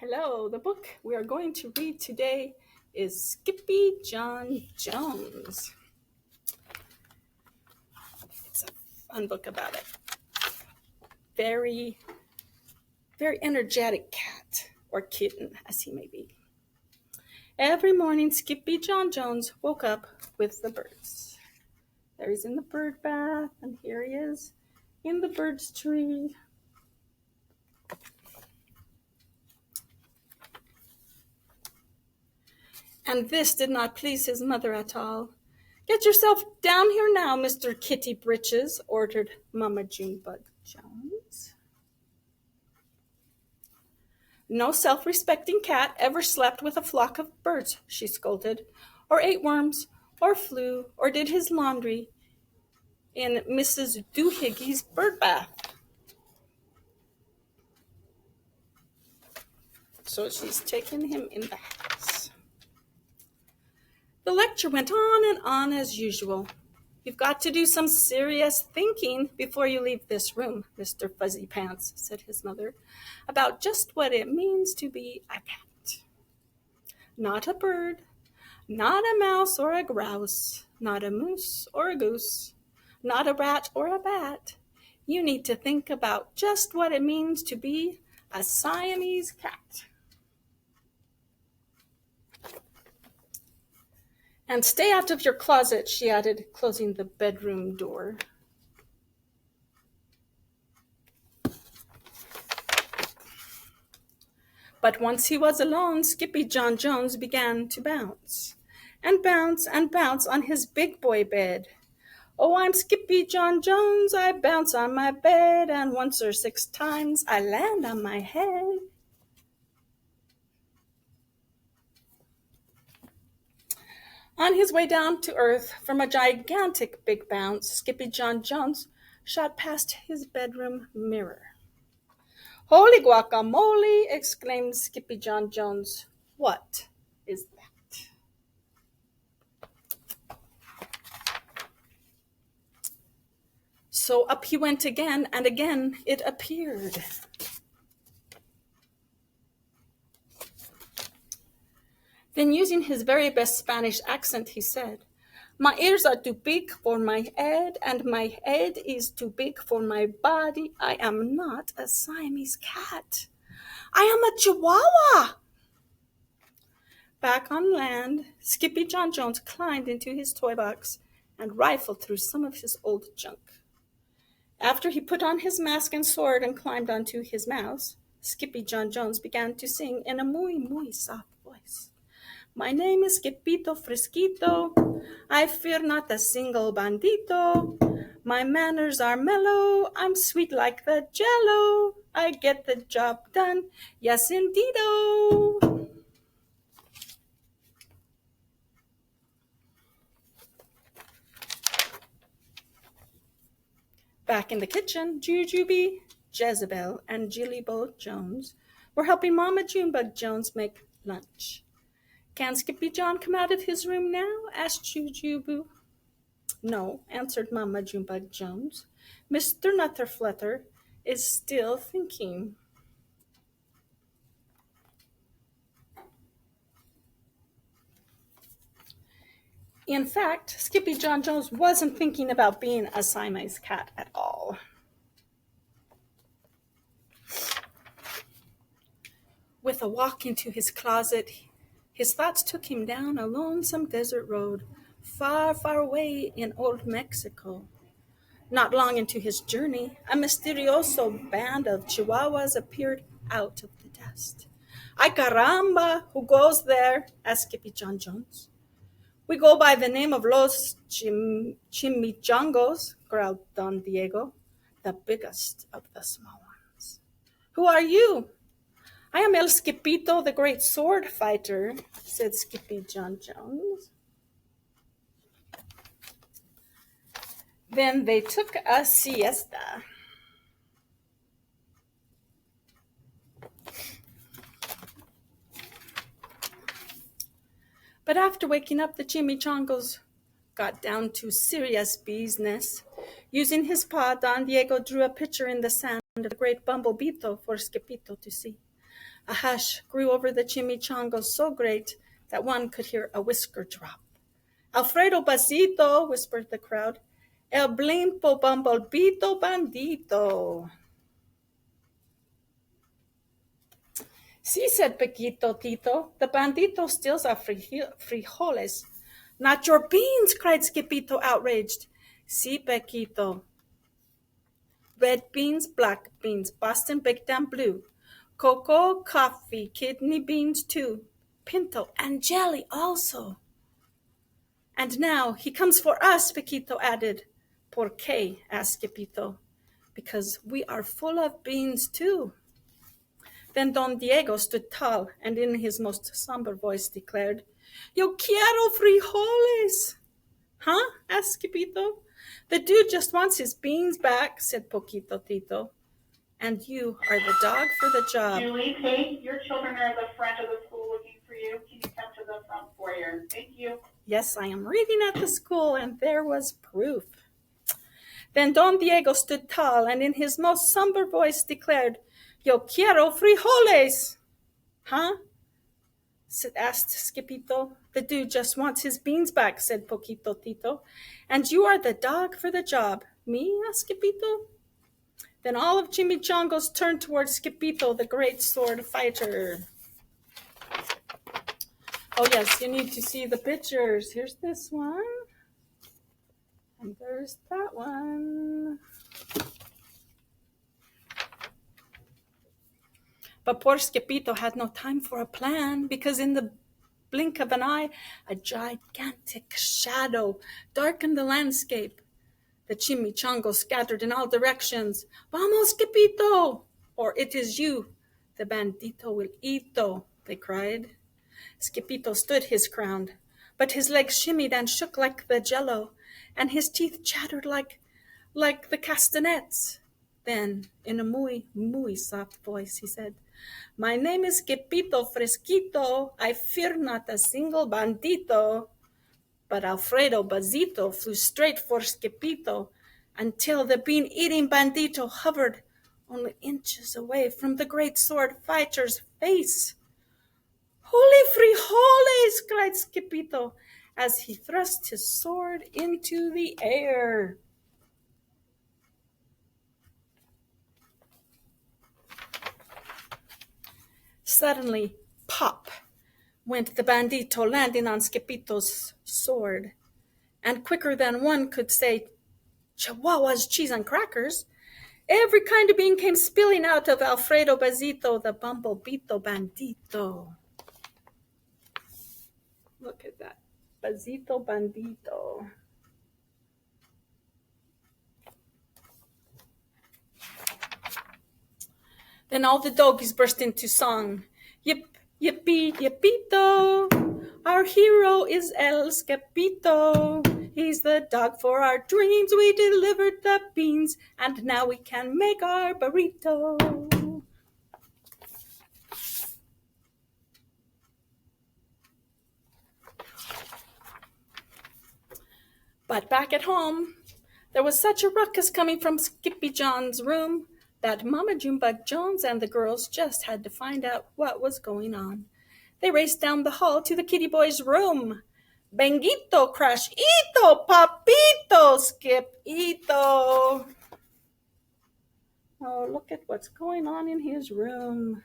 Hello, the book we are going to read today is Skippyjon Jones. It's a fun book about a very, very energetic cat, or kitten as he may be. Every morning, Skippyjon Jones woke up with the birds. There he's in the bird bath, and here he is in the bird's tree. And this did not please his mother at all. "Get yourself down here now, Mr. Kitty Britches," ordered Mama Junebug Jones. "No self-respecting cat ever slept with a flock of birds," she scolded, "or ate worms, or flew, or did his laundry in Mrs. Doohiggy's bird bath." So she's taking him in the house. The lecture went on and on as usual. "You've got to do some serious thinking before you leave this room, Mr. Fuzzy Pants," said his mother, "about just what it means to be a cat. Not a bird, not a mouse or a grouse, not a moose or a goose, not a rat or a bat. You need to think about just what it means to be a Siamese cat. And stay out of your closet," she added, closing the bedroom door. But once he was alone, Skippyjon Jones began to bounce and bounce and bounce on his big boy bed. "Oh, I'm Skippyjon Jones, I bounce on my bed, and once or 6 times I land on my head." On his way down to earth from a gigantic big bounce, Skippyjon Jones shot past his bedroom mirror. "Holy guacamole!" exclaimed Skippyjon Jones. "What is that?" So up he went again, and again it appeared. Then, using his very best Spanish accent, he said, "My ears are too big for my head, and my head is too big for my body. I am not a Siamese cat. I am a Chihuahua." Back on land, Skippyjon Jones climbed into his toy box and rifled through some of his old junk. After he put on his mask and sword and climbed onto his mouse, Skippyjon Jones began to sing in a muy soft voice. "My name is Skippito Frisquito. I fear not a single bandito. My manners are mellow. I'm sweet like the jello. I get the job done. Yes, indeedo." Back in the kitchen, Judy, Jezebel, and Jillybo Jones were helping Mama Junebug Jones make lunch. "Can Skippyjon come out of his room now?" asked Jujuboo. "No," answered Mama Junebug Jones. "Mr. Nutterflutter is still thinking." In fact, Skippyjon Jones wasn't thinking about being a Siamese cat at all. With a walk into his closet, his thoughts took him down a lonesome desert road, far, far away in old Mexico. Not long into his journey, a mysterioso band of Chihuahuas appeared out of the dust. "Ay caramba, who goes there?" asked Skippyjon Jones. "We go by the name of Los Chimichangos," growled Don Diego, the biggest of the small ones. "Who are you?" "I am El Skippito, the great sword fighter," said Skippyjon Jones. Then they took a siesta. But after waking up, the chimichangos got down to serious business. Using his paw, Don Diego drew a picture in the sand of the great bumblebee for Skippito to see. A hush grew over the chimichangas so great that one could hear a whisker drop. Alfredo Basito, whispered the crowd. El blimpo bumblebito bandito. Sí, said Paquito Tito. The bandito steals our frijoles. Not your beans, cried Skippito, outraged. Sí, Paquito. Red beans, black beans, Boston baked and blue. Cocoa, coffee, kidney beans too. Pinto and jelly also. And now he comes for us, Paquito added. ¿Por qué? Asked Skippito. Because we are full of beans too. Then Don Diego stood tall and in his most somber voice declared, Yo quiero frijoles. Huh? Asked Skippito. The dude just wants his beans back, said Poquito Tito. And you are the dog for the job. Julie, Kate, your children are at the front of the school looking for you. Can you come to the front foyer? Thank you. Yes, I am reading at the school, and there was proof. Then Don Diego stood tall and in his most somber voice declared, Yo quiero frijoles. Huh? Asked Skippito. The dude just wants his beans back, said Poquito Tito. And you are the dog for the job. Me? Asked Skippito. Then all of Chimichango's turned towards Skippito, the great sword fighter. Oh yes, you need to see the pictures. Here's this one. And there's that one. But poor Skippito had no time for a plan, because in the blink of an eye, a gigantic shadow darkened the landscape. The chimichangos scattered in all directions. Vamos, Skippito! Or it is you. The bandito will eato, they cried. Skippito stood his ground, but his legs shimmied and shook like the jello, and his teeth chattered like the castanets. Then, in a muy soft voice, he said, My name is Skippito Fresquito. I fear not a single bandito. But Alfredo Bazito flew straight for Skippito until the bean-eating bandito hovered only inches away from the great sword fighter's face. Holy frijoles, cried Skippito as he thrust his sword into the air. Suddenly, pop, went the bandito, landing on Skippito's sword. And quicker than one could say Chihuahua's cheese and crackers, every kind of bean came spilling out of Alfredo Bazito, the bumblebito bandito. Look at that. Bazito bandito. Then all the doggies burst into song. Yip, yippee, yippito. Our hero is El Skippito. He's the dog for our dreams. We delivered the beans, and now we can make our burrito. But back at home, there was such a ruckus coming from Skippyjon's room that Mama Junebug Jones and the girls just had to find out what was going on. They raced down the hall to the kitty boy's room. Benguito, crush, ito, papito, Skip-ito. Oh, look at what's going on in his room.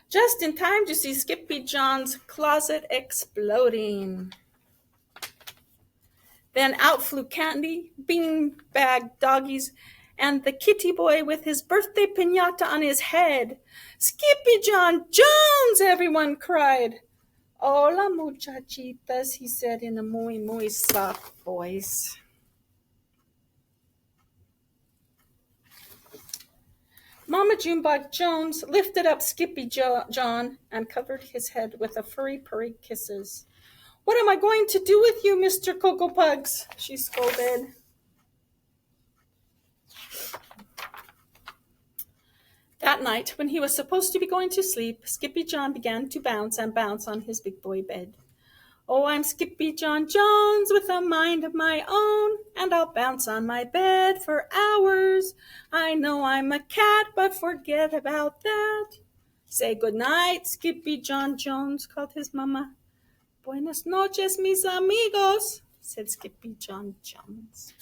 Just in time to see Skippyjon's closet exploding. Then out flew Candy, beanbag doggies, and the kitty boy with his birthday piñata on his head. Skippyjon Jones, everyone cried. Hola, muchachitas, he said in a muy soft voice. Mama Junebug Jones lifted up Skippyjon and covered his head with a furry purry kisses. What am I going to do with you, Mr. Cocoa Pugs? She scolded. That night, when he was supposed to be going to sleep, Skippyjon began to bounce and bounce on his big boy bed. Oh, I'm Skippyjon Jones with a mind of my own, and I'll bounce on my bed for hours. I know I'm a cat, but forget about that. Say good night, Skippyjon Jones, called his mama. Buenas noches, mis amigos, said Skippyjon Jones.